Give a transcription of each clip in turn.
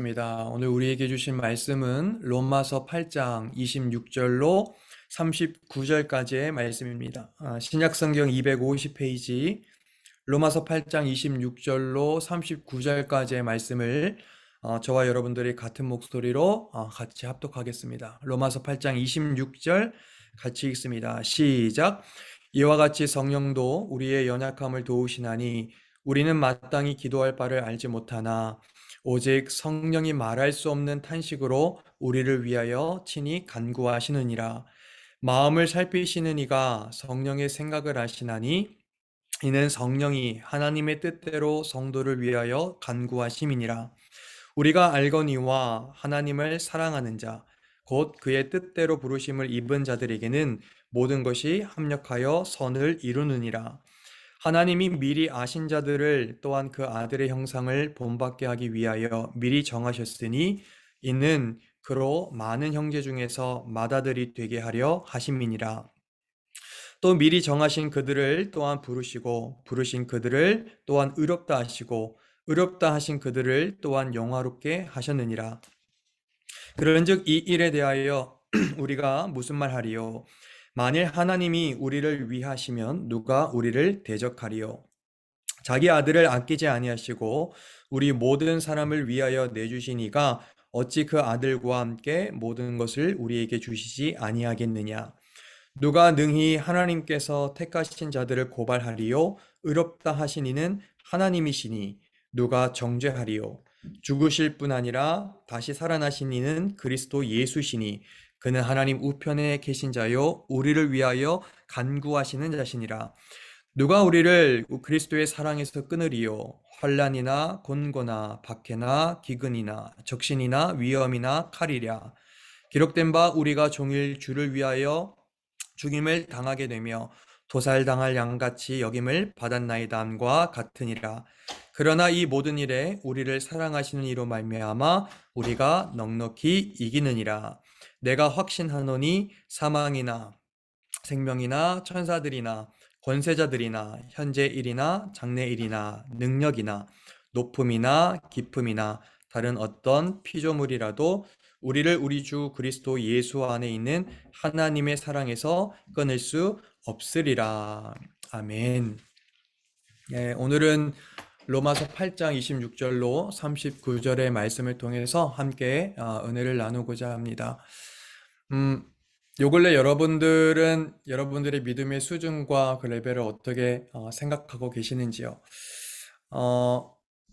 입니다. 오늘 우리에게 주신 말씀은 로마서 8장 26절로 39절까지의 말씀입니다. 신약성경 250페이지 로마서 8장 26절로 39절까지의 말씀을 저와 여러분들이 같은 목소리로 같이 합독하겠습니다. 로마서 8장 26절 같이 읽습니다. 시작. 이와 같이 성령도 우리의 연약함을 도우시나니 우리는 마땅히 기도할 바를 알지 못하나 오직 성령이 말할 수 없는 탄식으로 우리를 위하여 친히 간구하시느니라. 마음을 살피시는 이가 성령의 생각을 아시나니 이는 성령이 하나님의 뜻대로 성도를 위하여 간구하심이니라. 우리가 알거니와 하나님을 사랑하는 자, 곧 그의 뜻대로 부르심을 입은 자들에게는 모든 것이 합력하여 선을 이루느니라. 하나님이 미리 아신 자들을 또한 그 아들의 형상을 본받게 하기 위하여 미리 정하셨으니 이는 그로 많은 형제 중에서 맏아들이 되게 하려 하심이니라. 또 미리 정하신 그들을 또한 부르시고 부르신 그들을 또한 의롭다 하시고 의롭다 하신 그들을 또한 영화롭게 하셨느니라. 그런즉 이 일에 대하여 우리가 무슨 말하리요? 만일 하나님이 우리를 위하시면 누가 우리를 대적하리요? 자기 아들을 아끼지 아니하시고 우리 모든 사람을 위하여 내주시니가 어찌 그 아들과 함께 모든 것을 우리에게 주시지 아니하겠느냐? 누가 능히 하나님께서 택하신 자들을 고발하리요? 의롭다 하신 이는 하나님이시니 누가 정죄하리요? 죽으실 뿐 아니라 다시 살아나신 이는 그리스도 예수시니 그는 하나님 우편에 계신 자요 우리를 위하여 간구하시는 자시니라. 누가 우리를 그리스도의 사랑에서 끊으리요? 환난이나 곤고나 박해나 기근이나 적신이나 위험이나 칼이랴. 기록된 바 우리가 종일 주를 위하여 죽임을 당하게 되며 도살당할 양같이 여김을 받았나이다 함과 같으니라. 그러나 이 모든 일에 우리를 사랑하시는 이로 말미암아 우리가 넉넉히 이기느니라. 내가 확신하노니 사망이나 생명이나 천사들이나 권세자들이나 현재 일이나 장래 일이나 능력이나 높음이나 깊음이나 다른 어떤 피조물이라도 우리를 우리 주 그리스도 예수 안에 있는 하나님의 사랑에서 끊을 수 없으리라. 아멘. 네, 오늘은 로마서 8장 26절로 39절의 말씀을 통해서 함께 은혜를 나누고자 합니다. 요 근래 여러분들은 여러분들의 믿음의 수준과 그 레벨을 어떻게 생각하고 계시는지요?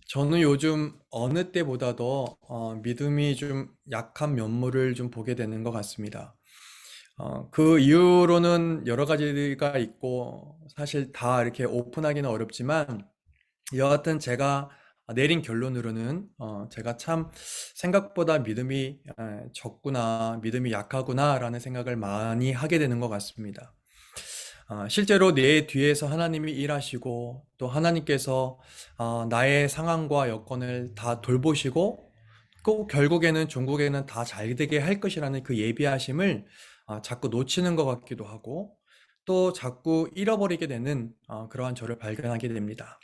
저는 요즘 어느 때보다도 믿음이 좀 약한 면모를 좀 보게 되는 것 같습니다. 그 이유로는 여러 가지가 있고 사실 다 이렇게 오픈하기는 어렵지만 여하튼 제가 내린 결론으로는 제가 참 생각보다 믿음이 적구나, 믿음이 약하구나 라는 생각을 많이 하게 되는 것 같습니다. 실제로 내 뒤에서 하나님이 일하시고 또 하나님께서 나의 상황과 여건을 다 돌보시고 꼭 결국에는 종국에는 다 잘 되게 할 것이라는 그 예비하심을 자꾸 놓치는 것 같기도 하고 또 자꾸 잃어버리게 되는 그러한 저를 발견하게 됩니다.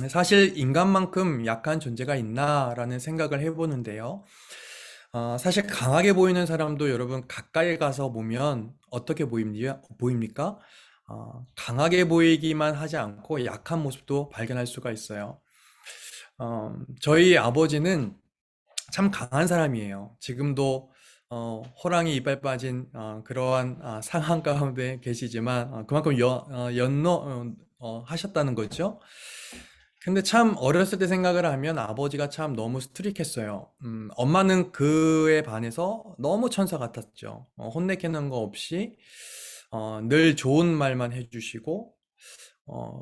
사실 인간만큼 약한 존재가 있나라는 생각을 해보는데요. 사실 강하게 보이는 사람도 여러분 가까이 가서 보면 어떻게 보입니까? 강하게 보이기만 하지 않고 약한 모습도 발견할 수가 있어요. 저희 아버지는 참 강한 사람이에요. 지금도 호랑이 이빨 빠진 그러한 상황 가운데 계시지만 그만큼 하셨다는 거죠. 근데 참 어렸을 때 생각을 하면 아버지가 참 너무 스트릭했어요. 엄마는 그에 반해서 너무 천사 같았죠. 혼내키는 거 없이 늘 좋은 말만 해주시고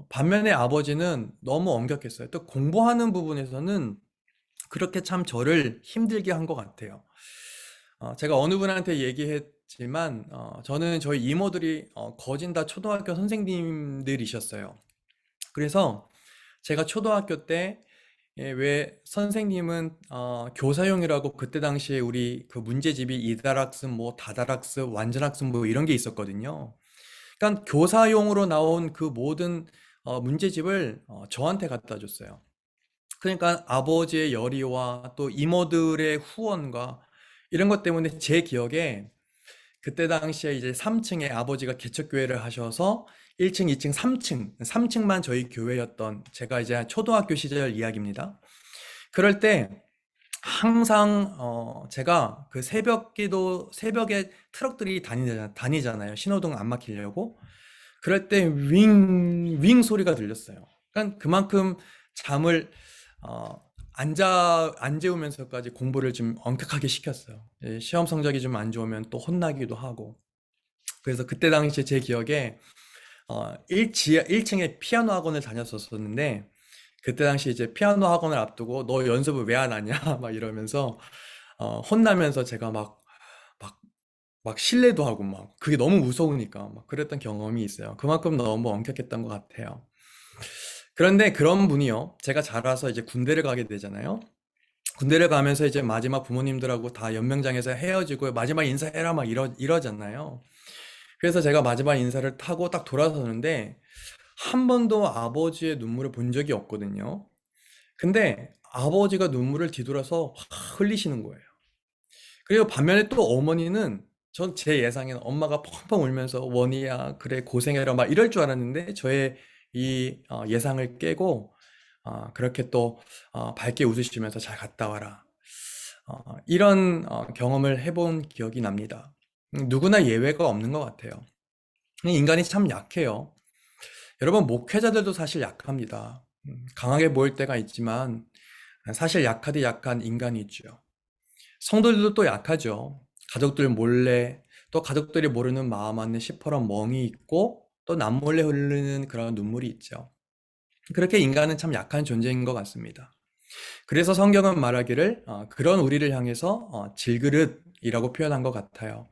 반면에 아버지는 너무 엄격했어요. 또 공부하는 부분에서는 그렇게 참 저를 힘들게 한 것 같아요. 제가 어느 분한테 얘기했지만 저는 저희 이모들이 거진 다 초등학교 선생님들이셨어요. 그래서 제가 초등학교 때 왜 선생님은 교사용이라고 그때 당시에 우리 그 문제집이 이다락습, 뭐 다다락습, 완전학습 뭐 이런 게 있었거든요. 그러니까 교사용으로 나온 그 모든 문제집을 저한테 갖다 줬어요. 그러니까 아버지의 열의와 또 이모들의 후원과 이런 것 때문에 제 기억에 그때 당시에 이제 3층에 아버지가 개척교회를 하셔서 1층, 2층, 3층만 저희 교회였던 제가 이제 초등학교 시절 이야기입니다. 그럴 때 항상 제가 그 새벽 기도 새벽에 트럭들이 다니잖아요. 신호등 안 막히려고. 그럴 때 윙 소리가 들렸어요. 그러니까 그만큼 잠을 안 재우면서까지 공부를 좀 엄격하게 시켰어요. 예, 시험 성적이 좀 안 좋으면 또 혼나기도 하고. 그래서 그때 당시에 제 기억에 1층에 피아노 학원을 다녔었는데 그때 당시 이제 피아노 학원을 앞두고 너 연습을 왜 안 하냐 막 이러면서 혼나면서 제가 막, 막 실례도 하고 막 그게 너무 무서우니까 막 그랬던 경험이 있어요. 그만큼 너무 엄격했던 것 같아요. 그런데 그런 분이요. 제가 자라서 이제 군대를 가게 되잖아요. 군대를 가면서 이제 마지막 부모님들하고 다 연명장에서 헤어지고 마지막 인사해라 막 이러잖아요. 그래서 제가 마지막 인사를 타고 딱 돌아서는데 한 번도 아버지의 눈물을 본 적이 없거든요. 근데 아버지가 눈물을 뒤돌아서 확 흘리시는 거예요. 그리고 반면에 또 어머니는 전 제 예상에는 엄마가 펑펑 울면서 원희야 그래 고생해라 막 이럴 줄 알았는데 저의 이 예상을 깨고 그렇게 또 밝게 웃으시면서 잘 갔다 와라 이런 경험을 해본 기억이 납니다. 누구나 예외가 없는 것 같아요. 인간이 참 약해요. 여러분 목회자들도 사실 약합니다. 강하게 보일 때가 있지만 사실 약하디 약한 인간이 있죠. 성도들도 또 약하죠. 가족들 몰래 또 가족들이 모르는 마음 안에 시퍼런 멍이 있고 또 남몰래 흐르는 그런 눈물이 있죠. 그렇게 인간은 참 약한 존재인 것 같습니다. 그래서 성경은 말하기를 그런 우리를 향해서 질그릇이라고 표현한 것 같아요.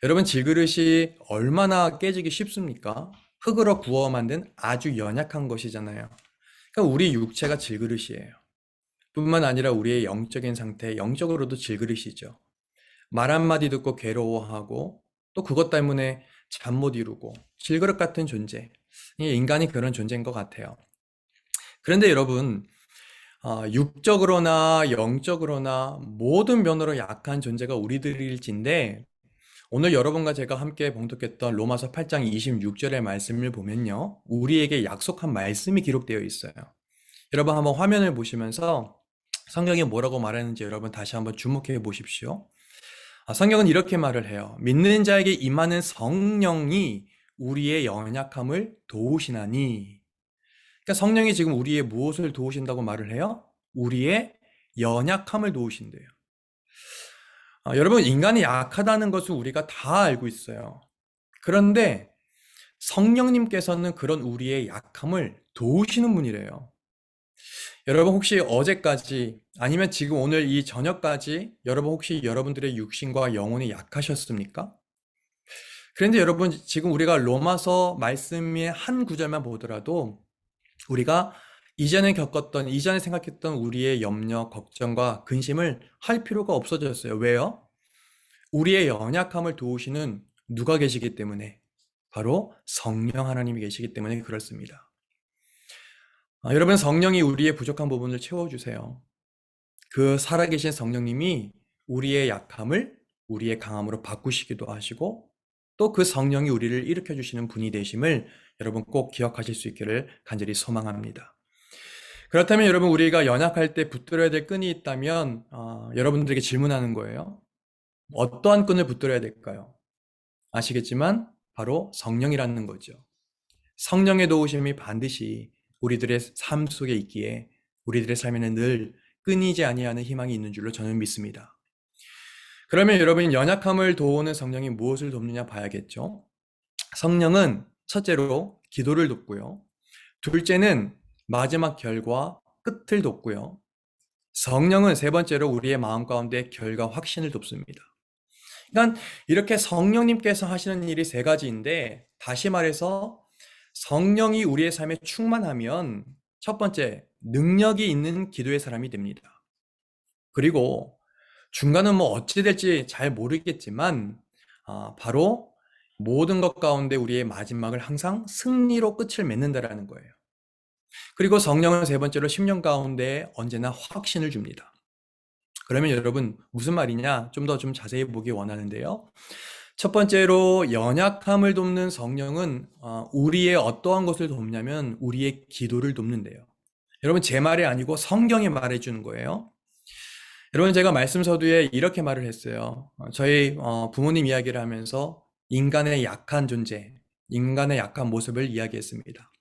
여러분 질그릇이 얼마나 깨지기 쉽습니까? 흙으로 구워 만든 아주 연약한 것이잖아요. 그러니까 우리 육체가 질그릇이에요. 뿐만 아니라 우리의 영적인 상태, 영적으로도 질그릇이죠. 말 한마디 듣고 괴로워하고 또 그것 때문에 잠 못 이루고 질그릇 같은 존재. 인간이 그런 존재인 것 같아요. 그런데 여러분, 육적으로나 영적으로나 모든 면으로 약한 존재가 우리들일진데 오늘 여러분과 제가 함께 봉독했던 로마서 8장 26절의 말씀을 보면요. 우리에게 약속한 말씀이 기록되어 있어요. 여러분 한번 화면을 보시면서 성경이 뭐라고 말하는지 여러분 다시 한번 주목해 보십시오. 성경은 이렇게 말을 해요. 믿는 자에게 임하는 성령이 우리의 연약함을 도우시나니. 그러니까 성령이 지금 우리의 무엇을 도우신다고 말을 해요? 우리의 연약함을 도우신대요. 여러분, 인간이 약하다는 것을 우리가 다 알고 있어요. 그런데 성령님께서는 그런 우리의 약함을 도우시는 분이래요. 여러분 혹시 어제까지 아니면 지금 오늘 이 저녁까지 여러분 혹시 여러분들의 육신과 영혼이 약하셨습니까? 그런데 여러분 지금 우리가 로마서 말씀의 한 구절만 보더라도 우리가 이전에 생각했던 우리의 염려, 걱정과 근심을 할 필요가 없어졌어요. 왜요? 우리의 연약함을 도우시는 누가 계시기 때문에 바로 성령 하나님이 계시기 때문에 그렇습니다. 여러분 성령이 우리의 부족한 부분을 채워주세요. 그 살아계신 성령님이 우리의 약함을 우리의 강함으로 바꾸시기도 하시고 또 그 성령이 우리를 일으켜 주시는 분이 되심을 여러분 꼭 기억하실 수 있기를 간절히 소망합니다. 그렇다면 여러분 우리가 연약할 때 붙들어야 될 끈이 있다면 여러분들에게 질문하는 거예요. 어떠한 끈을 붙들어야 될까요? 아시겠지만 바로 성령이라는 거죠. 성령의 도우심이 반드시 우리들의 삶 속에 있기에 우리들의 삶에는 늘 끊이지 아니하는 희망이 있는 줄로 저는 믿습니다. 그러면 여러분 연약함을 도우는 성령이 무엇을 돕느냐 봐야겠죠. 성령은 첫째로 기도를 돕고요. 둘째는 마지막 결과 끝을 돕고요. 성령은 세 번째로 우리의 마음 가운데 결과 확신을 돕습니다. 그러니까 이렇게 성령님께서 하시는 일이 세 가지인데 다시 말해서 성령이 우리의 삶에 충만하면 첫 번째 능력이 있는 기도의 사람이 됩니다. 그리고 중간은 뭐 어찌 될지 잘 모르겠지만 바로 모든 것 가운데 우리의 마지막을 항상 승리로 끝을 맺는다라는 거예요. 그리고 성령은 세 번째로 심령 가운데 언제나 확신을 줍니다. 그러면 여러분 무슨 말이냐? 좀 더 자세히 보기 원하는데요. 첫 번째로 연약함을 돕는 성령은 우리의 어떠한 것을 돕냐면 우리의 기도를 돕는데요. 여러분 제 말이 아니고 성경이 말해주는 거예요. 여러분 제가 말씀 서두에 이렇게 말을 했어요. 저희 부모님 이야기를 하면서 인간의 약한 존재, 인간의 약한 모습을 이야기했습니다.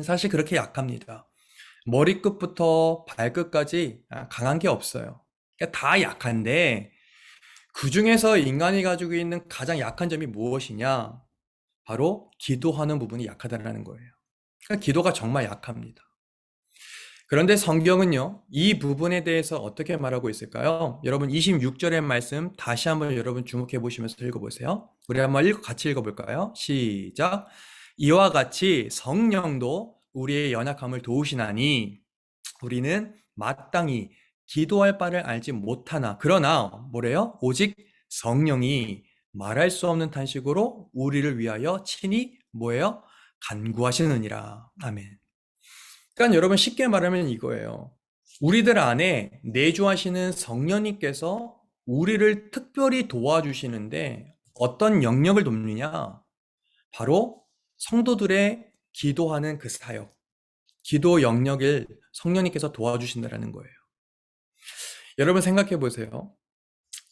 사실 그렇게 약합니다. 머리끝부터 발끝까지 강한 게 없어요. 그러니까 다 약한데 그 중에서 인간이 가지고 있는 가장 약한 점이 무엇이냐? 바로 기도하는 부분이 약하다는 거예요. 그러니까 기도가 정말 약합니다. 그런데 성경은요, 이 부분에 대해서 어떻게 말하고 있을까요? 여러분 26절의 말씀 다시 한번 여러분 주목해 보시면서 읽어보세요. 우리 한번 같이 읽어볼까요? 시작. 이와 같이 성령도 우리의 연약함을 도우시나니 우리는 마땅히 기도할 바를 알지 못하나 그러나 뭐래요? 오직 성령이 말할 수 없는 탄식으로 우리를 위하여 친히 뭐예요? 간구하시느니라. 아멘. 그러니까 여러분 쉽게 말하면 이거예요. 우리들 안에 내주하시는 성령님께서 우리를 특별히 도와주시는데 어떤 영역을 돕느냐? 바로 성도들의 기도하는 그 사역, 기도 영역을 성령님께서 도와주신다는 거예요. 여러분 생각해 보세요.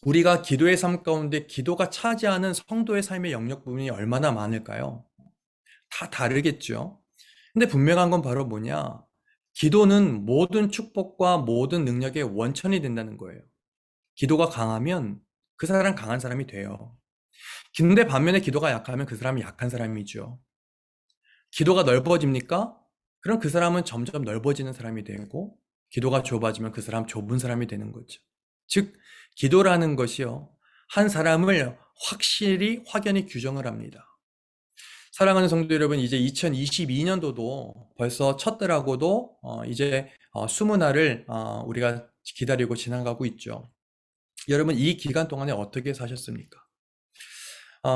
우리가 기도의 삶 가운데 기도가 차지하는 성도의 삶의 영역 부분이 얼마나 많을까요? 다 다르겠죠. 근데 분명한 건 바로 뭐냐? 기도는 모든 축복과 모든 능력의 원천이 된다는 거예요. 기도가 강하면 그 사람 강한 사람이 돼요. 근데 반면에 기도가 약하면 그 사람이 약한 사람이죠. 기도가 넓어집니까? 그럼 그 사람은 점점 넓어지는 사람이 되고, 기도가 좁아지면 그 사람 좁은 사람이 되는 거죠. 즉, 기도라는 것이요, 한 사람을 확실히 확연히 규정을 합니다. 사랑하는 성도 여러분, 이제 2022년도도 벌써 쳤더라고도 이제 20날을 우리가 기다리고 지나가고 있죠. 여러분 이 기간 동안에 어떻게 사셨습니까?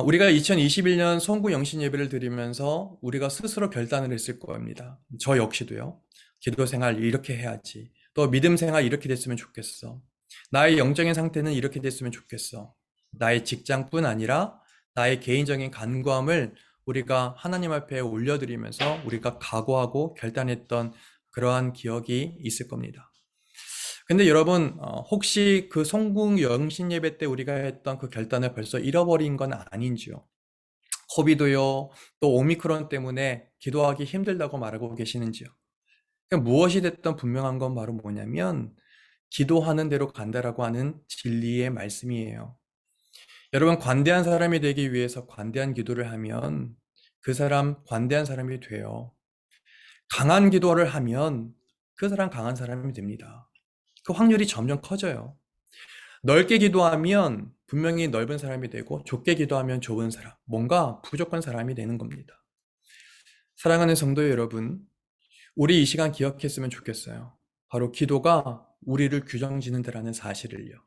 우리가 2021년 송구 영신 예배를 드리면서 우리가 스스로 결단을 했을 겁니다. 저 역시도요. 기도 생활 이렇게 해야지. 또 믿음 생활 이렇게 됐으면 좋겠어. 나의 영적인 상태는 이렇게 됐으면 좋겠어. 나의 직장뿐 아니라 나의 개인적인 간구함을 우리가 하나님 앞에 올려드리면서 우리가 각오하고 결단했던 그러한 기억이 있을 겁니다. 근데 여러분 혹시 그 송궁 영신 예배 때 우리가 했던 그 결단을 벌써 잃어버린 건 아닌지요? 코비도요, 또 오미크론 때문에 기도하기 힘들다고 말하고 계시는지요? 그러니까 무엇이 됐든 분명한 건 바로 뭐냐면 기도하는 대로 간다라고 하는 진리의 말씀이에요. 여러분 관대한 사람이 되기 위해서 관대한 기도를 하면 그 사람 관대한 사람이 돼요. 강한 기도를 하면 그 사람 강한 사람이 됩니다. 그 확률이 점점 커져요. 넓게 기도하면 분명히 넓은 사람이 되고 좁게 기도하면 좁은 사람, 뭔가 부족한 사람이 되는 겁니다. 사랑하는 성도 여러분, 우리 이 시간 기억했으면 좋겠어요. 바로 기도가 우리를 규정짓는다라는 사실을요.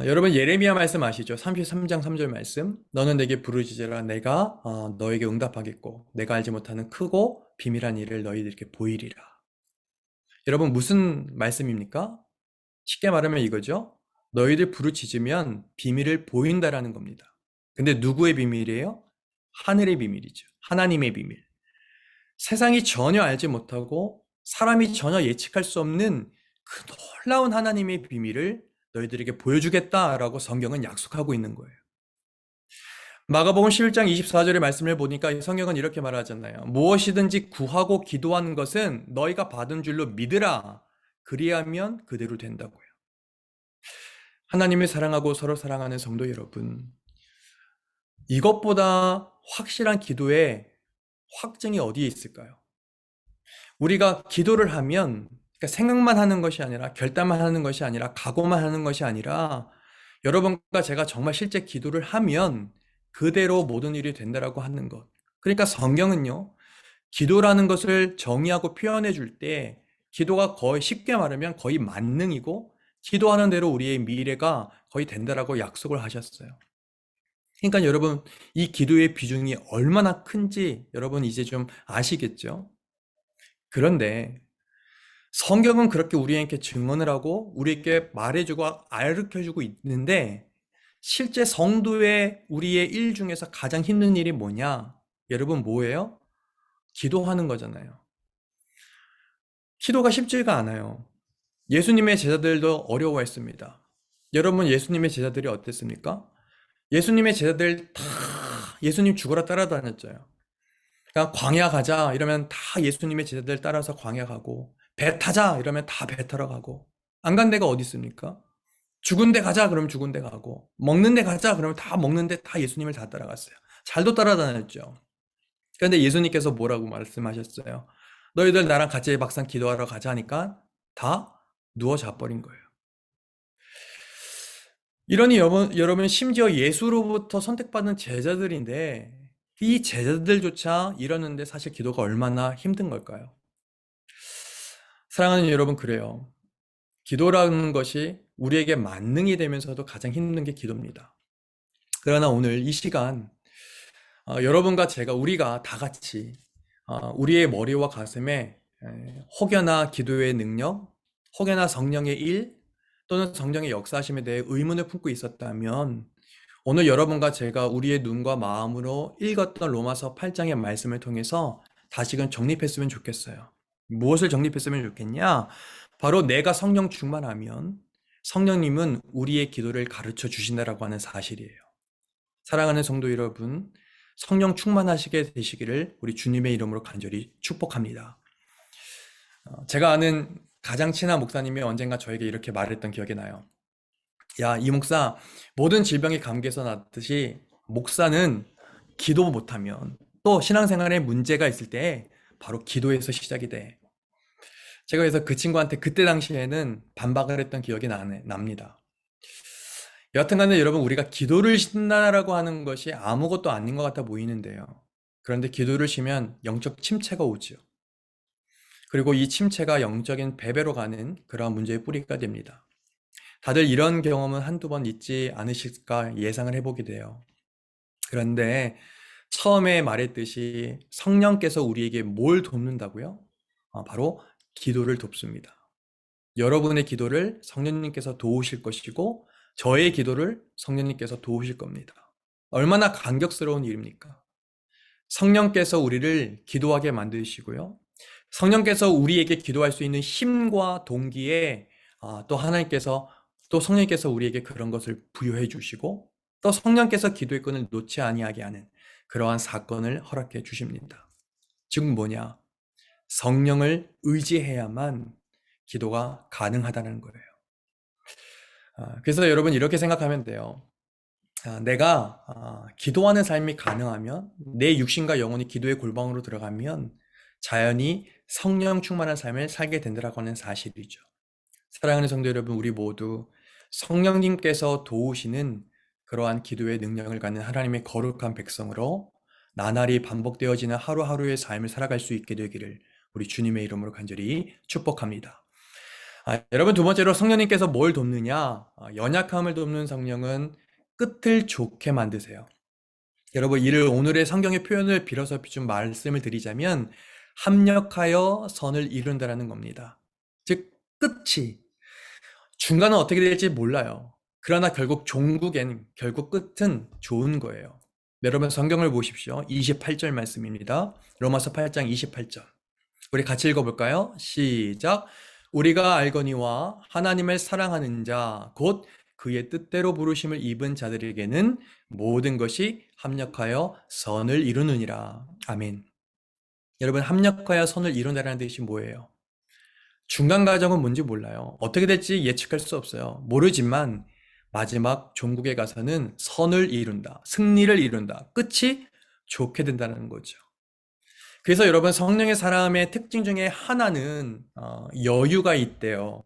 여러분 예레미야 말씀 아시죠? 33장 3절 말씀. 너는 내게 부르짖으라 내가 너에게 응답하겠고 내가 알지 못하는 크고 비밀한 일을 너희들에게 보이리라. 여러분 무슨 말씀입니까? 쉽게 말하면 이거죠. 너희들 부르짖으면 비밀을 보인다라는 겁니다. 근데 누구의 비밀이에요? 하늘의 비밀이죠. 하나님의 비밀. 세상이 전혀 알지 못하고 사람이 전혀 예측할 수 없는 그 놀라운 하나님의 비밀을 너희들에게 보여주겠다라고 성경은 약속하고 있는 거예요. 마가복음 11장 24절의 말씀을 보니까 성경은 이렇게 말하잖아요. 무엇이든지 구하고 기도하는 것은 너희가 받은 줄로 믿으라. 그리하면 그대로 된다고요. 하나님을 사랑하고 서로 사랑하는 성도 여러분, 이것보다 확실한 기도의 확증이 어디에 있을까요? 우리가 기도를 하면 그러니까 생각만 하는 것이 아니라 결단만 하는 것이 아니라 각오만 하는 것이 아니라 여러분과 제가 정말 실제 기도를 하면 그대로 모든 일이 된다라고 하는 것. 그러니까 성경은요, 기도라는 것을 정의하고 표현해 줄 때 기도가 거의 쉽게 말하면 거의 만능이고 기도하는 대로 우리의 미래가 거의 된다라고 약속을 하셨어요. 그러니까 여러분 이 기도의 비중이 얼마나 큰지 여러분 이제 좀 아시겠죠? 그런데 성경은 그렇게 우리에게 증언을 하고 우리에게 말해주고 가르쳐주고 있는데 실제 성도의 우리의 일 중에서 가장 힘든 일이 뭐냐? 여러분 뭐예요? 기도하는 거잖아요. 기도가 쉽지가 않아요. 예수님의 제자들도 어려워했습니다. 여러분 예수님의 제자들이 어땠습니까? 예수님의 제자들 다 예수님 죽으러 따라다녔죠. 그러니까 광야 가자 이러면 다 예수님의 제자들 따라서 광야 가고 배 타자 이러면 다 배 타러 가고 안 간 데가 어디 있습니까? 죽은 데 가자 그러면 죽은 데 가고 먹는 데 가자 그러면 다 먹는 데 다 예수님을 다 따라갔어요. 잘도 따라다녔죠. 그런데 예수님께서 뭐라고 말씀하셨어요? 너희들 나랑 같이 막상 기도하러 가자 하니까 다 누워 자버린 거예요. 이러니 여러분 심지어 예수로부터 선택받은 제자들인데 이 제자들조차 이러는데 사실 기도가 얼마나 힘든 걸까요? 사랑하는 여러분 그래요. 기도라는 것이 우리에게 만능이 되면서도 가장 힘든 게 기도입니다. 그러나 오늘 이 시간 여러분과 제가 우리가 다 같이 우리의 머리와 가슴에 혹여나 기도의 능력, 혹여나 성령의 일 또는 성령의 역사하심에 대해 의문을 품고 있었다면 오늘 여러분과 제가 우리의 눈과 마음으로 읽었던 로마서 8장의 말씀을 통해서 다시금 정립했으면 좋겠어요. 무엇을 정립했으면 좋겠냐? 바로 내가 성령 충만하면 성령님은 우리의 기도를 가르쳐 주신다라고 하는 사실이에요. 사랑하는 성도 여러분, 성령 충만하시게 되시기를 우리 주님의 이름으로 간절히 축복합니다. 제가 아는 가장 친한 목사님이 언젠가 저에게 이렇게 말했던 기억이 나요. 야, 이 목사, 모든 질병이 감기에서 났듯이 목사는 기도 못하면 또 신앙생활에 문제가 있을 때 바로 기도에서 시작이 돼. 제가 그래서 그 친구한테 그때 당시에는 반박을 했던 기억이 납니다. 여하튼간에 여러분 우리가 기도를 쉰다라고 하는 것이 아무것도 아닌 것 같아 보이는데요. 그런데 기도를 쉬면 영적 침체가 오죠. 그리고 이 침체가 영적인 배배로 가는 그러한 문제의 뿌리가 됩니다. 다들 이런 경험은 한두 번 있지 않으실까 예상을 해보게 돼요. 그런데 처음에 말했듯이 성령께서 우리에게 뭘 돕는다고요? 바로 기도를 돕습니다. 여러분의 기도를 성령님께서 도우실 것이고 저의 기도를 성령님께서 도우실 겁니다. 얼마나 감격스러운 일입니까? 성령께서 우리를 기도하게 만드시고요. 성령께서 우리에게 기도할 수 있는 힘과 동기에 또 하나님께서 또 성령께서 우리에게 그런 것을 부여해 주시고 또 성령께서 기도의 끈을 놓지 아니하게 하는 그러한 사건을 허락해 주십니다. 즉 뭐냐? 성령을 의지해야만 기도가 가능하다는 거예요. 그래서 여러분 이렇게 생각하면 돼요. 내가 기도하는 삶이 가능하면 내 육신과 영혼이 기도의 골방으로 들어가면 자연히 성령 충만한 삶을 살게 된다고 하는 사실이죠. 사랑하는 성도 여러분, 우리 모두 성령님께서 도우시는 그러한 기도의 능력을 갖는 하나님의 거룩한 백성으로 나날이 반복되어지는 하루하루의 삶을 살아갈 수 있게 되기를 우리 주님의 이름으로 간절히 축복합니다. 여러분 두 번째로 성령님께서 뭘 돕느냐? 연약함을 돕는 성령은 끝을 좋게 만드세요. 여러분 이를 오늘의 성경의 표현을 빌어서 좀 말씀을 드리자면 합력하여 선을 이룬다라는 겁니다. 즉 끝이 중간은 어떻게 될지 몰라요. 그러나 결국 종국엔 결국 끝은 좋은 거예요. 여러분 성경을 보십시오. 28절 말씀입니다. 로마서 8장 28절. 우리 같이 읽어볼까요? 시작. 우리가 알거니와 하나님을 사랑하는 자, 곧 그의 뜻대로 부르심을 입은 자들에게는 모든 것이 합력하여 선을 이루느니라. 아멘. 여러분 합력하여 선을 이룬다는 뜻이 뭐예요? 중간 과정은 뭔지 몰라요. 어떻게 될지 예측할 수 없어요. 모르지만 마지막 종국에 가서는 선을 이룬다. 승리를 이룬다. 끝이 좋게 된다는 거죠. 그래서 여러분 성령의 사람의 특징 중에 하나는 여유가 있대요.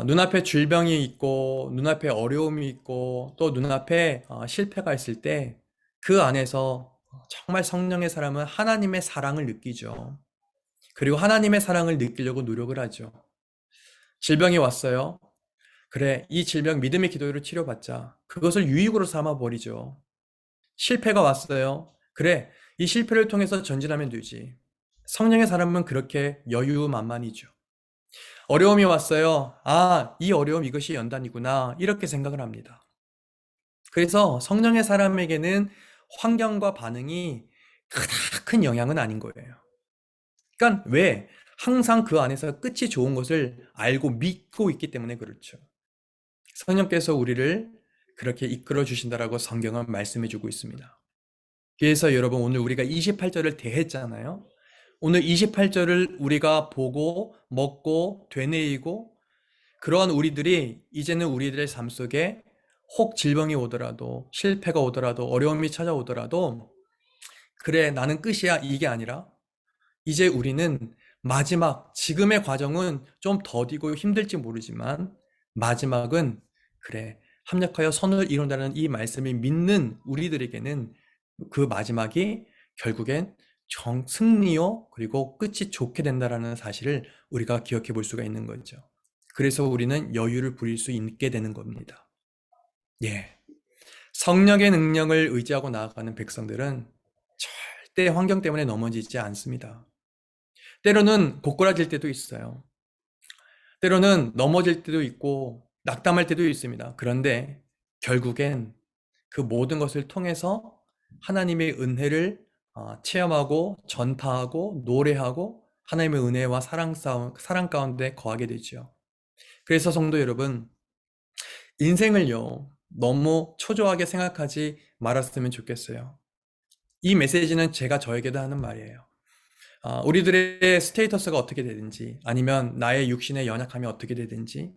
눈앞에 질병이 있고 눈앞에 어려움이 있고 또 눈앞에 실패가 있을 때 그 안에서 정말 성령의 사람은 하나님의 사랑을 느끼죠. 그리고 하나님의 사랑을 느끼려고 노력을 하죠. 질병이 왔어요. 그래, 이 질병 믿음의 기도로 치료받자. 그것을 유익으로 삼아 버리죠. 실패가 왔어요. 그래, 이 실패를 통해서 전진하면 되지. 성령의 사람은 그렇게 여유만만이죠. 어려움이 왔어요. 아, 이 어려움 이것이 연단이구나. 이렇게 생각을 합니다. 그래서 성령의 사람에게는 환경과 반응이 그닥 큰 영향은 아닌 거예요. 그러니까 왜? 항상 그 안에서 끝이 좋은 것을 알고 믿고 있기 때문에 그렇죠. 성령께서 우리를 그렇게 이끌어 주신다라고 성경은 말씀해 주고 있습니다. 그래서 여러분 오늘 우리가 28절을 대했잖아요. 오늘 28절을 우리가 보고 먹고 되뇌이고 그러한 우리들이 이제는 우리들의 삶 속에 혹 질병이 오더라도 실패가 오더라도 어려움이 찾아오더라도 그래 나는 끝이야 이게 아니라 이제 우리는 마지막 지금의 과정은 좀 더디고 힘들지 모르지만 마지막은 그래 합력하여 선을 이룬다는 이 말씀을 믿는 우리들에게는 그 마지막이 결국엔 승리요 그리고 끝이 좋게 된다라는 사실을 우리가 기억해 볼 수가 있는 거죠. 그래서 우리는 여유를 부릴 수 있게 되는 겁니다. 예. 성령의 능력을 의지하고 나아가는 백성들은 절대 환경 때문에 넘어지지 않습니다. 때로는 고꾸라질 때도 있어요. 때로는 넘어질 때도 있고 낙담할 때도 있습니다. 그런데 결국엔 그 모든 것을 통해서 하나님의 은혜를 체험하고 전파하고 노래하고 하나님의 은혜와 사랑 가운데 거하게 되죠. 그래서 성도 여러분, 인생을요, 너무 초조하게 생각하지 말았으면 좋겠어요. 이 메시지는 제가 저에게도 하는 말이에요. 우리들의 스테이터스가 어떻게 되든지, 아니면 나의 육신의 연약함이 어떻게 되든지,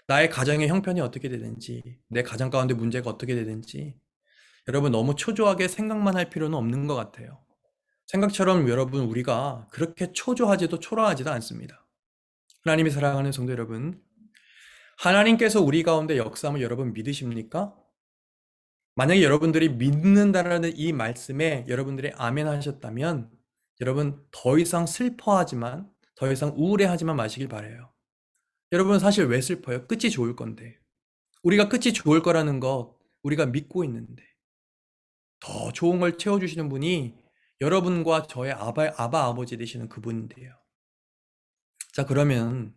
나의 가정의 형편이 어떻게 되든지, 내 가정 가운데 문제가 어떻게 되든지, 여러분 너무 초조하게 생각만 할 필요는 없는 것 같아요. 생각처럼 여러분 우리가 그렇게 초조하지도 초라하지도 않습니다. 하나님이 사랑하는 성도 여러분, 하나님께서 우리 가운데 역사함을 여러분 믿으십니까? 만약에 여러분들이 믿는다라는 이 말씀에 여러분들이 아멘 하셨다면 여러분 더 이상 슬퍼하지만 더 이상 우울해하지만 마시길 바라요. 여러분 사실 왜 슬퍼요? 끝이 좋을 건데. 우리가 끝이 좋을 거라는 것 우리가 믿고 있는데 더 좋은 걸 채워주시는 분이 여러분과 저의 아바 아버지 되시는 그분인데요. 자, 그러면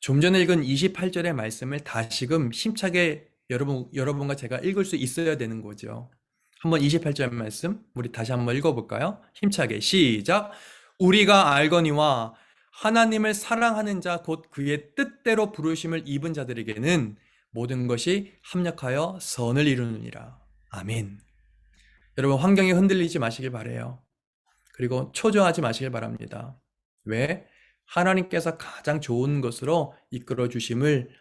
좀 전에 읽은 28절의 말씀을 다시금 힘차게 여러분과 제가 읽을 수 있어야 되는 거죠. 한번 28절 말씀 우리 다시 한번 읽어볼까요? 힘차게 시작. 우리가 알거니와 하나님을 사랑하는 자 곧 그의 뜻대로 부르심을 입은 자들에게는 모든 것이 합력하여 선을 이루느니라. 아멘. 여러분 환경에 흔들리지 마시길 바래요. 그리고 초조하지 마시길 바랍니다. 왜? 하나님께서 가장 좋은 것으로 이끌어 주심을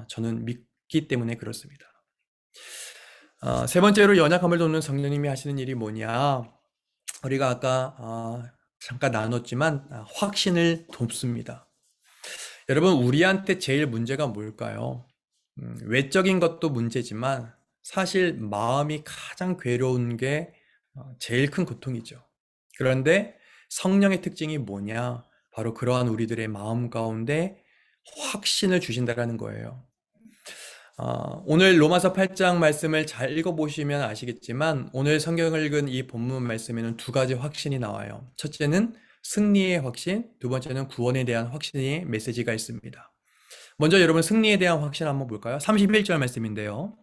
저는 믿기 때문에 그렇습니다. 세 번째로 연약함을 돕는 성령님이 하시는 일이 뭐냐? 우리가 아까 잠깐 나눴지만 확신을 돕습니다. 여러분 우리한테 제일 문제가 뭘까요? 외적인 것도 문제지만 사실 마음이 가장 괴로운 게 제일 큰 고통이죠. 그런데 성령의 특징이 뭐냐? 바로 그러한 우리들의 마음 가운데 확신을 주신다라는 거예요. 오늘 로마서 8장 말씀을 잘 읽어보시면 아시겠지만 오늘 성경을 읽은 이 본문 말씀에는 두 가지 확신이 나와요. 첫째는 승리의 확신, 두 번째는 구원에 대한 확신의 메시지가 있습니다. 먼저 여러분 승리에 대한 확신 한번 볼까요? 31절 말씀인데요.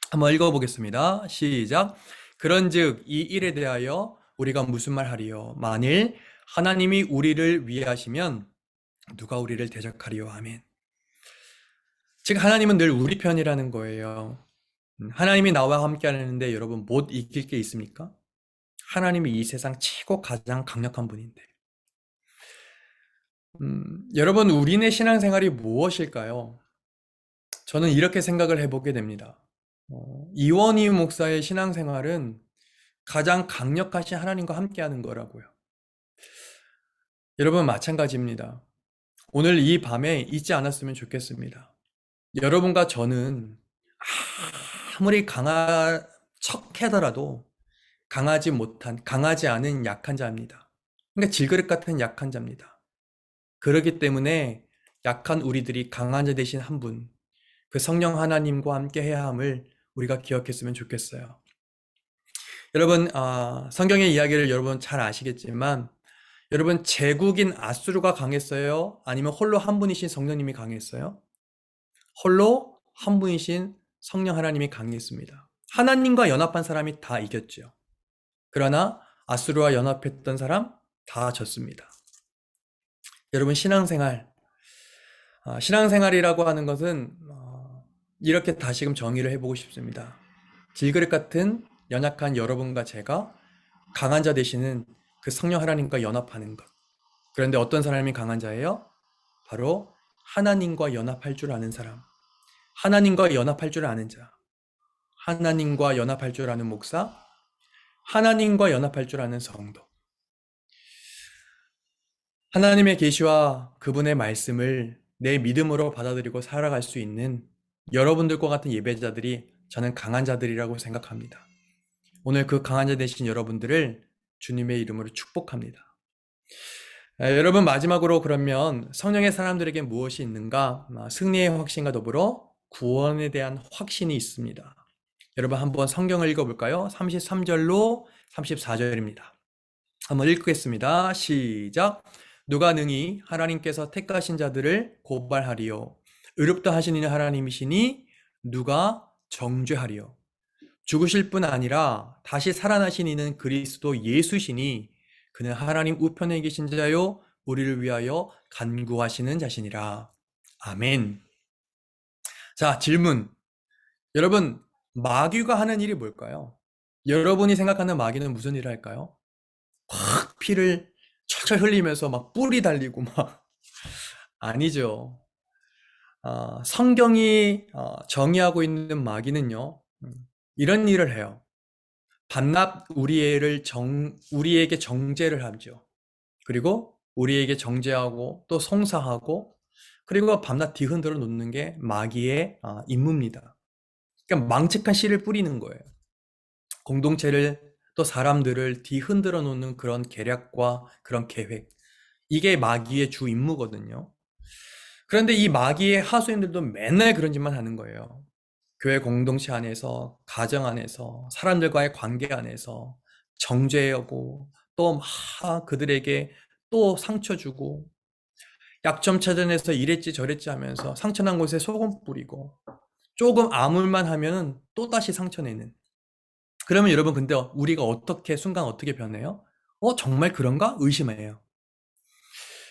한번 읽어보겠습니다. 시작. 그런즉 이 일에 대하여 우리가 무슨 말 하리요? 만일 하나님이 우리를 위하시면 누가 우리를 대적하리요? 아멘. 즉 하나님은 늘 우리 편이라는 거예요. 하나님이 나와 함께 하는데 여러분 못 이길 게 있습니까? 하나님이 이 세상 최고 가장 강력한 분인데. 여러분 우리네 신앙생활이 무엇일까요? 저는 이렇게 생각을 해보게 됩니다. 이원희 목사의 신앙생활은 가장 강력하신 하나님과 함께하는 거라고요. 여러분 마찬가지입니다. 오늘 이 밤에 잊지 않았으면 좋겠습니다. 여러분과 저는 아무리 척하더라도 강하지 않은 약한 자입니다. 그러니까 질그릇 같은 약한 자입니다. 그렇기 때문에 약한 우리들이 강한 자 되신 한 분, 그 성령 하나님과 함께 해야 함을 우리가 기억했으면 좋겠어요. 여러분, 성경의 이야기를 여러분 잘 아시겠지만 여러분, 제국인 아수르가 강했어요? 아니면 홀로 한 분이신 성령님이 강했어요? 홀로 한 분이신 성령 하나님이 강했습니다. 하나님과 연합한 사람이 다 이겼죠. 그러나 아수르와 연합했던 사람 다 졌습니다. 여러분, 신앙생활이라고 하는 것은 이렇게 다시금 정의를 해보고 싶습니다. 질그릇 같은 연약한 여러분과 제가 강한 자 되시는 그 성령 하나님과 연합하는 것. 그런데 어떤 사람이 강한 자예요? 바로 하나님과 연합할 줄 아는 사람. 하나님과 연합할 줄 아는 자. 하나님과 연합할 줄 아는 목사. 하나님과 연합할 줄 아는 성도. 하나님의 계시와 그분의 말씀을 내 믿음으로 받아들이고 살아갈 수 있는 여러분들과 같은 예배자들이 저는 강한 자들이라고 생각합니다. 오늘 그 강한 자 되신 여러분들을 주님의 이름으로 축복합니다. 여러분, 마지막으로 그러면 성령의 사람들에게 무엇이 있는가? 승리의 확신과 더불어 구원에 대한 확신이 있습니다. 여러분, 한번 성경을 읽어볼까요? 33절로 34절입니다. 한번 읽겠습니다. 시작. 누가 능히 하나님께서 택하신 자들을 고발하리요? 의롭다 하시는 하나님이시니 누가 정죄하리요? 죽으실 뿐 아니라 다시 살아나신 이는 그리스도 예수시니 그는 하나님 우편에 계신 자요 우리를 위하여 간구하시는 자시니라. 아멘. 자, 질문. 여러분, 마귀가 하는 일이 뭘까요? 여러분이 생각하는 마귀는 무슨 일을 할까요? 확 피를 철철 흘리면서 막 뿔이 달리고 막 아니죠. 성경이 정의하고 있는 마귀는요, 이런 일을 해요. 밤낮 우리에게 정죄를 하죠. 그리고 우리에게 정죄하고 또 송사하고 그리고 밤낮 뒤흔들어 놓는 게 마귀의 임무입니다. 그러니까 망측한 씨를 뿌리는 거예요. 공동체를 또 사람들을 뒤흔들어 놓는 그런 계략과 그런 계획. 이게 마귀의 주 임무거든요. 그런데 이 마귀의 하수인들도 맨날 그런 짓만 하는 거예요. 교회 공동체 안에서, 가정 안에서, 사람들과의 관계 안에서 정죄하고 또 막 그들에게 또 상처 주고 약점 찾아내서 이랬지 저랬지 하면서 상처난 곳에 소금 뿌리고 조금 아물만 하면은 또다시 상처 내는. 그러면 여러분, 근데 우리가 순간 어떻게 변해요? 정말 그런가? 의심해요.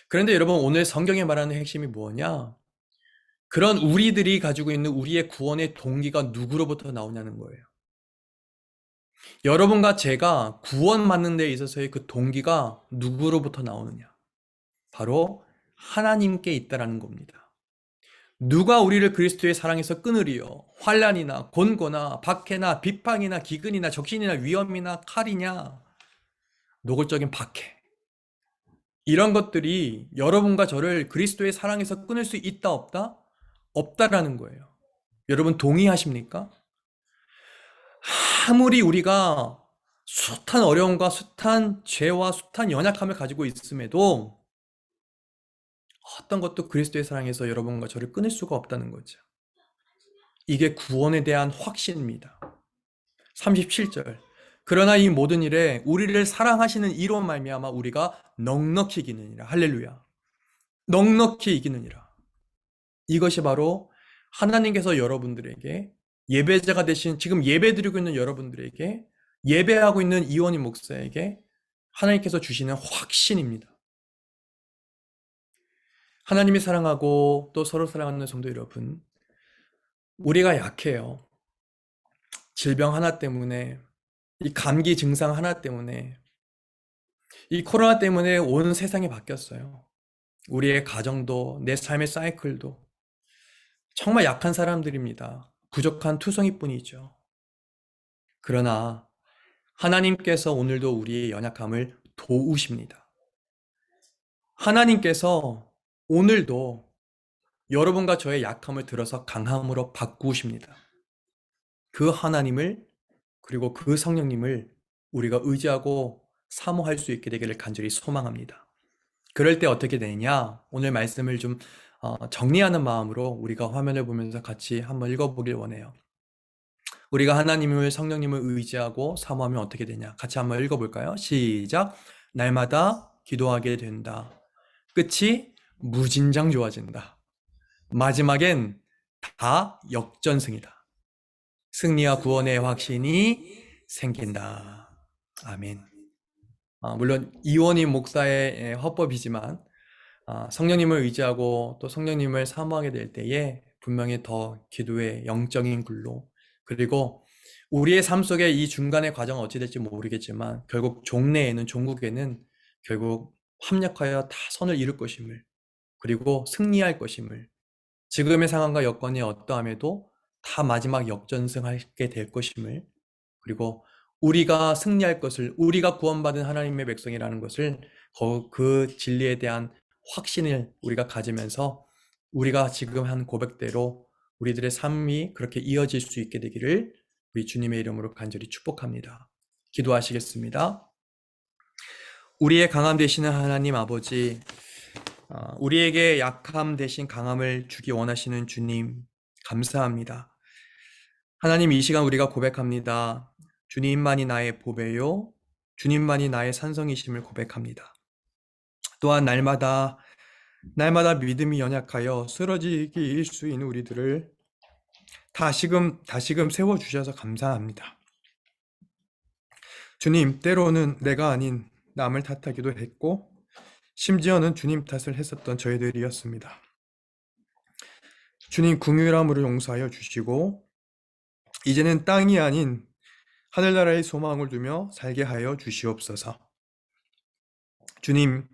그런데 여러분, 오늘 성경에 말하는 핵심이 뭐냐? 그런 우리들이 가지고 있는 우리의 구원의 동기가 누구로부터 나오냐는 거예요. 여러분과 제가 구원받는 데 있어서의 그 동기가 누구로부터 나오느냐? 바로 하나님께 있다라는 겁니다. 누가 우리를 그리스도의 사랑에서 끊으리요? 환난이나 곤고나 박해나 비방이나 기근이나 적신이나 위험이나 칼이냐? 노골적인 박해. 이런 것들이 여러분과 저를 그리스도의 사랑에서 끊을 수 있다 없다? 없다라는 거예요. 여러분 동의하십니까? 아무리 우리가 숱한 어려움과 숱한 죄와 숱한 연약함을 가지고 있음에도 어떤 것도 그리스도의 사랑에서 여러분과 저를 끊을 수가 없다는 거죠. 이게 구원에 대한 확신입니다. 37절. 그러나 이 모든 일에 우리를 사랑하시는 이로 말미암아 우리가 넉넉히 이기느니라. 할렐루야. 넉넉히 이기느니라. 이것이 바로 하나님께서 여러분들에게 예배자가 되신 지금 예배드리고 있는 여러분들에게 예배하고 있는 이원희 목사에게 하나님께서 주시는 확신입니다. 하나님이 사랑하고 또 서로 사랑하는 성도 여러분, 우리가 약해요. 질병 하나 때문에, 이 감기 증상 하나 때문에, 이 코로나 때문에 온 세상이 바뀌었어요. 우리의 가정도, 내 삶의 사이클도 정말 약한 사람들입니다. 부족한 투성이뿐이죠. 그러나 하나님께서 오늘도 우리의 연약함을 도우십니다. 하나님께서 오늘도 여러분과 저의 약함을 들어서 강함으로 바꾸십니다. 그 하나님을 그리고 그 성령님을 우리가 의지하고 사모할 수 있게 되기를 간절히 소망합니다. 그럴 때 어떻게 되냐? 오늘 말씀을 좀 정리하는 마음으로 우리가 화면을 보면서 같이 한번 읽어보길 원해요. 우리가 하나님을 성령님을 의지하고 사모하면 어떻게 되냐? 같이 한번 읽어볼까요? 시작. 날마다 기도하게 된다. 끝이 무진장 좋아진다. 마지막엔 다 역전승이다. 승리와 구원의 확신이 생긴다. 아멘. 물론 이원희 목사의 헌법이지만 성령님을 의지하고 또 성령님을 사모하게 될 때에 분명히 더 기도의 영적인 굴로, 그리고 우리의 삶 속에 이 중간의 과정은 어찌 될지 모르겠지만 결국 종래에는, 종국에는 결국 합력하여 다 선을 이룰 것임을, 그리고 승리할 것임을, 지금의 상황과 여건이 어떠함에도 다 마지막 역전승하게 될 것임을, 그리고 우리가 승리할 것을, 우리가 구원받은 하나님의 백성이라는 것을, 그 진리에 대한 확신을 우리가 가지면서 우리가 지금 한 고백대로 우리들의 삶이 그렇게 이어질 수 있게 되기를 우리 주님의 이름으로 간절히 축복합니다. 기도하시겠습니다. 우리의 강함 되시는 하나님 아버지, 우리에게 약함 대신 강함을 주기 원하시는 주님, 감사합니다. 하나님, 이 시간 우리가 고백합니다. 주님만이 나의 보배요, 주님만이 나의 산성이심을 고백합니다. 또한 날마다 믿음이 연약하여 쓰러지기 일수인 우리들을 다시금 세워주셔서 감사합니다. 주님, 때로는 내가 아닌 남을 탓하기도 했고 심지어는 주님 탓을 했었던 저희들이었습니다. 주님, 긍휼함으로 용서하여 주시고 이제는 땅이 아닌 하늘나라의 소망을 두며 살게 하여 주시옵소서. 주님,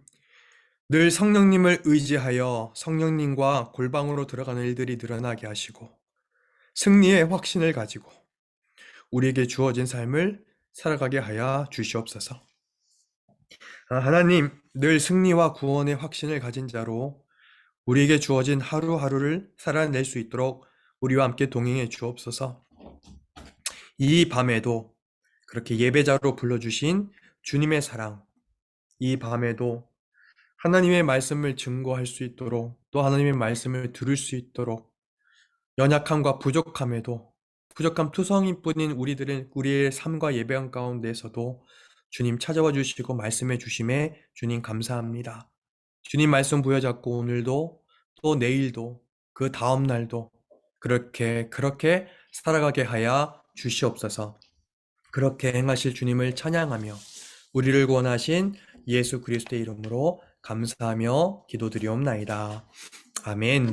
늘 성령님을 의지하여 성령님과 골방으로 들어가는 일들이 늘어나게 하시고 승리의 확신을 가지고 우리에게 주어진 삶을 살아가게 하여 주시옵소서. 하나님, 늘 승리와 구원의 확신을 가진 자로 우리에게 주어진 하루하루를 살아낼 수 있도록 우리와 함께 동행해 주옵소서. 이 밤에도 그렇게 예배자로 불러주신 주님의 사랑, 이 밤에도 하나님의 말씀을 증거할 수 있도록, 또 하나님의 말씀을 들을 수 있도록, 연약함과 부족함에도, 부족함 투성이뿐인 우리의 삶과 예배한 가운데에서도 주님 찾아와 주시고 말씀해 주심에 주님 감사합니다. 주님 말씀 부여잡고 오늘도, 또 내일도, 그 다음 날도 그렇게 살아가게 하여 주시옵소서. 그렇게 행하실 주님을 찬양하며 우리를 구원하신 예수 그리스도의 이름으로 감사하며 기도드리옵나이다. 아멘.